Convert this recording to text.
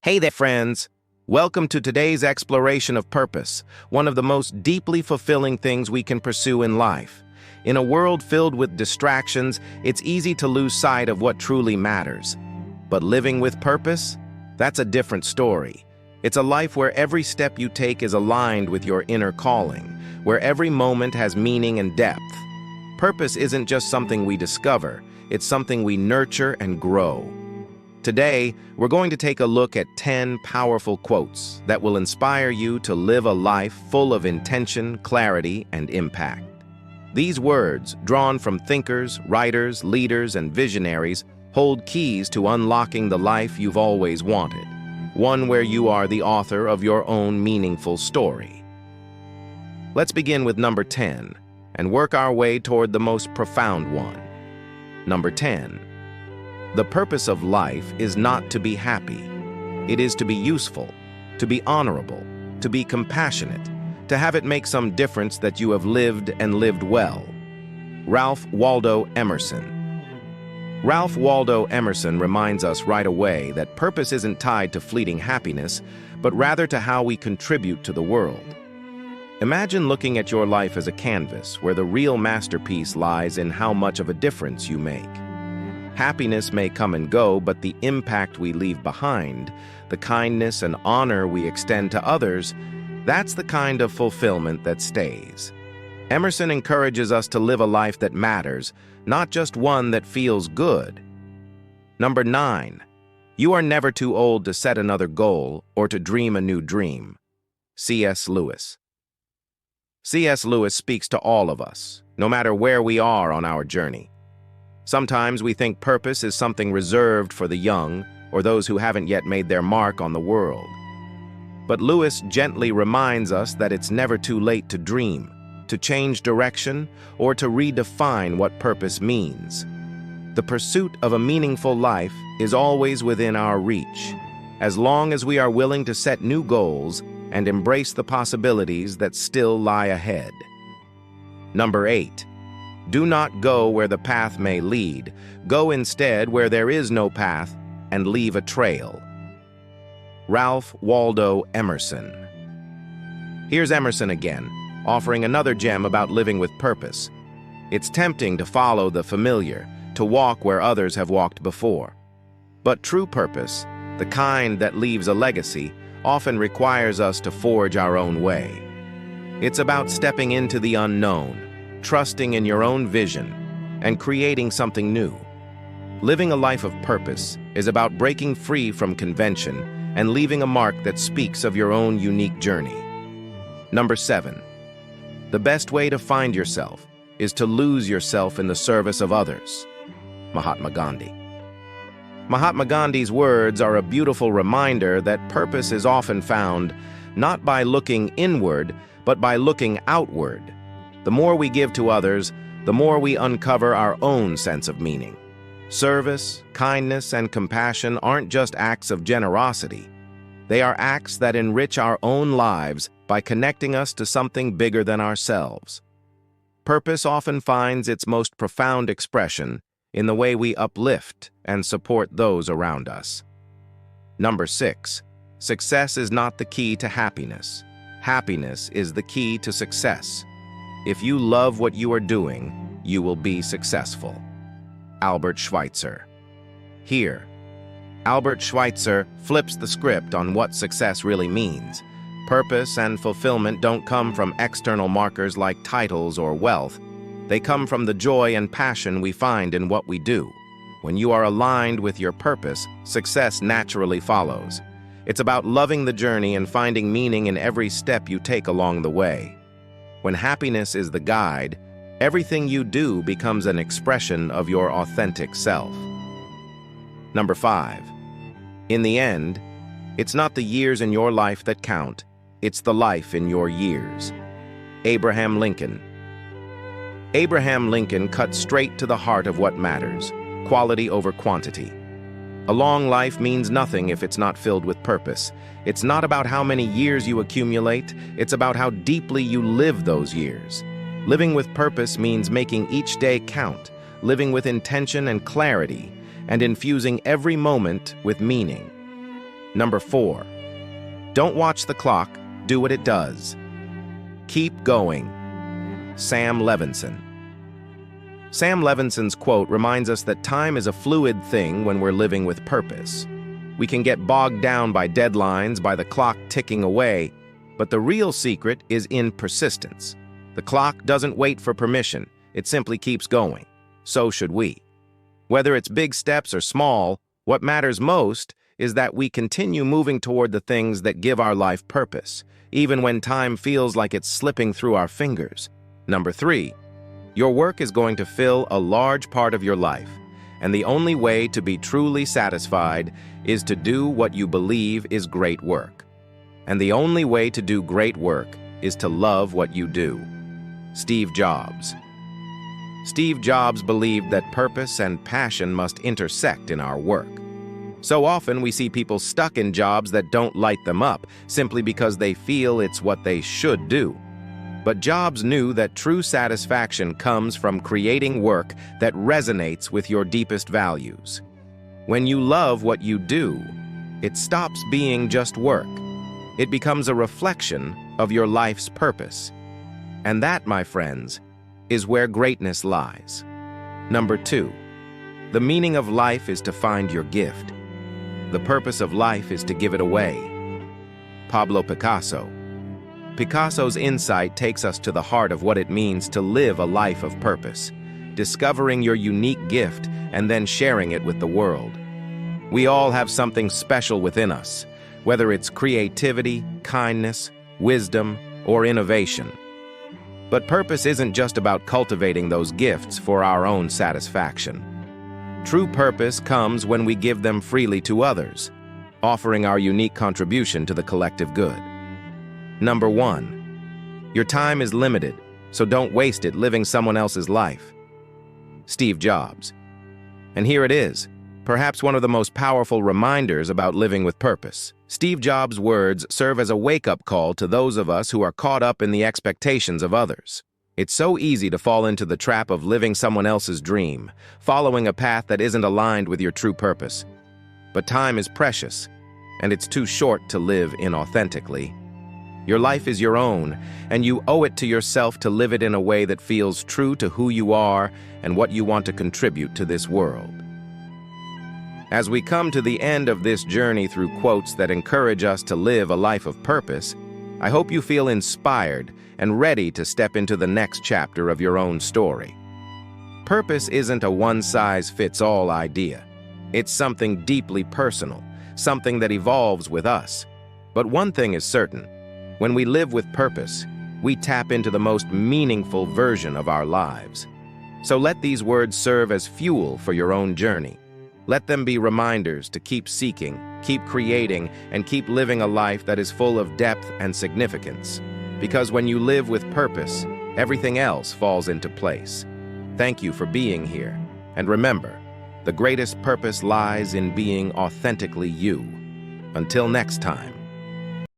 Hey there, friends! Welcome to today's exploration of purpose, one of the most deeply fulfilling things we can pursue in life. In a world filled with distractions, it's easy to lose sight of what truly matters. But living with purpose? That's a different story. It's a life where every step you take is aligned with your inner calling, where every moment has meaning and depth. Purpose isn't just something we discover, it's something we nurture and grow. Today, we're going to take a look at 10 powerful quotes that will inspire you to live a life full of intention, clarity, and impact. These words, drawn from thinkers, writers, leaders, and visionaries, hold keys to unlocking the life you've always wanted, one where you are the author of your own meaningful story. Let's begin with number 10 and work our way toward the most profound one. Number 10. The purpose of life is not to be happy. It is to be useful, to be honorable, to be compassionate, to have it make some difference that you have lived and lived well. Ralph Waldo Emerson. Ralph Waldo Emerson reminds us right away that purpose isn't tied to fleeting happiness, but rather to how we contribute to the world. Imagine looking at your life as a canvas where the real masterpiece lies in how much of a difference you make. Happiness may come and go, but the impact we leave behind, the kindness and honor we extend to others, that's the kind of fulfillment that stays. Emerson encourages us to live a life that matters, not just one that feels good. Number 9. You are never too old to set another goal or to dream a new dream. C.S. Lewis. C.S. Lewis speaks to all of us, no matter where we are on our journey. Sometimes we think purpose is something reserved for the young or those who haven't yet made their mark on the world. But Lewis gently reminds us that it's never too late to dream, to change direction, or to redefine what purpose means. The pursuit of a meaningful life is always within our reach, as long as we are willing to set new goals and embrace the possibilities that still lie ahead. Number 8. Do not go where the path may lead. Go instead where there is no path and leave a trail. Ralph Waldo Emerson. Here's Emerson again, offering another gem about living with purpose. It's tempting to follow the familiar, to walk where others have walked before. But true purpose, the kind that leaves a legacy, often requires us to forge our own way. It's about stepping into the unknown, trusting in your own vision, and creating something new. Living a life of purpose is about breaking free from convention and leaving a mark that speaks of your own unique journey. Number 7. The best way to find yourself is to lose yourself in the service of others. Mahatma Gandhi. Mahatma Gandhi's words are a beautiful reminder that purpose is often found not by looking inward, but by looking outward. The more we give to others, the more we uncover our own sense of meaning. Service, kindness, and compassion aren't just acts of generosity. They are acts that enrich our own lives by connecting us to something bigger than ourselves. Purpose often finds its most profound expression in the way we uplift and support those around us. Number 6. Success is not the key to happiness. Happiness is the key to success. If you love what you are doing, you will be successful. Albert Schweitzer. Here, Albert Schweitzer flips the script on what success really means. Purpose and fulfillment don't come from external markers like titles or wealth. They come from the joy and passion we find in what we do. When you are aligned with your purpose, success naturally follows. It's about loving the journey and finding meaning in every step you take along the way. When happiness is the guide, everything you do becomes an expression of your authentic self. Number 5. In the end, it's not the years in your life that count, it's the life in your years. Abraham Lincoln. Abraham Lincoln cut straight to the heart of what matters, quality over quantity. A long life means nothing if it's not filled with purpose. It's not about how many years you accumulate, it's about how deeply you live those years. Living with purpose means making each day count, living with intention and clarity, and infusing every moment with meaning. Number 4. Don't watch the clock, do what it does. Keep going. Sam Levinson. Sam Levinson's quote reminds us that time is a fluid thing when we're living with purpose. We can get bogged down by deadlines, by the clock ticking away, but the real secret is in persistence. The clock doesn't wait for permission, it simply keeps going. So should we. Whether it's big steps or small, what matters most is that we continue moving toward the things that give our life purpose, even when time feels like it's slipping through our fingers. Number 3. Your work is going to fill a large part of your life, and the only way to be truly satisfied is to do what you believe is great work. And the only way to do great work is to love what you do. Steve Jobs. Steve Jobs believed that purpose and passion must intersect in our work. So often we see people stuck in jobs that don't light them up simply because they feel it's what they should do. But Jobs knew that true satisfaction comes from creating work that resonates with your deepest values. When you love what you do, it stops being just work. It becomes a reflection of your life's purpose. And that, my friends, is where greatness lies. Number 2. The meaning of life is to find your gift. The purpose of life is to give it away. Pablo Picasso. Picasso's insight takes us to the heart of what it means to live a life of purpose, discovering your unique gift and then sharing it with the world. We all have something special within us, whether it's creativity, kindness, wisdom, or innovation. But purpose isn't just about cultivating those gifts for our own satisfaction. True purpose comes when we give them freely to others, offering our unique contribution to the collective good. Number 1. Your time is limited, so don't waste it living someone else's life. Steve Jobs. And here it is, perhaps one of the most powerful reminders about living with purpose. Steve Jobs' words serve as a wake-up call to those of us who are caught up in the expectations of others. It's so easy to fall into the trap of living someone else's dream, following a path that isn't aligned with your true purpose. But time is precious, and it's too short to live inauthentically. Your life is your own, and you owe it to yourself to live it in a way that feels true to who you are and what you want to contribute to this world. As we come to the end of this journey through quotes that encourage us to live a life of purpose, I hope you feel inspired and ready to step into the next chapter of your own story. Purpose isn't a one-size-fits-all idea. It's something deeply personal, something that evolves with us. But one thing is certain. When we live with purpose, we tap into the most meaningful version of our lives. So let these words serve as fuel for your own journey. Let them be reminders to keep seeking, keep creating, and keep living a life that is full of depth and significance. Because when you live with purpose, everything else falls into place. Thank you for being here. And remember, the greatest purpose lies in being authentically you. Until next time.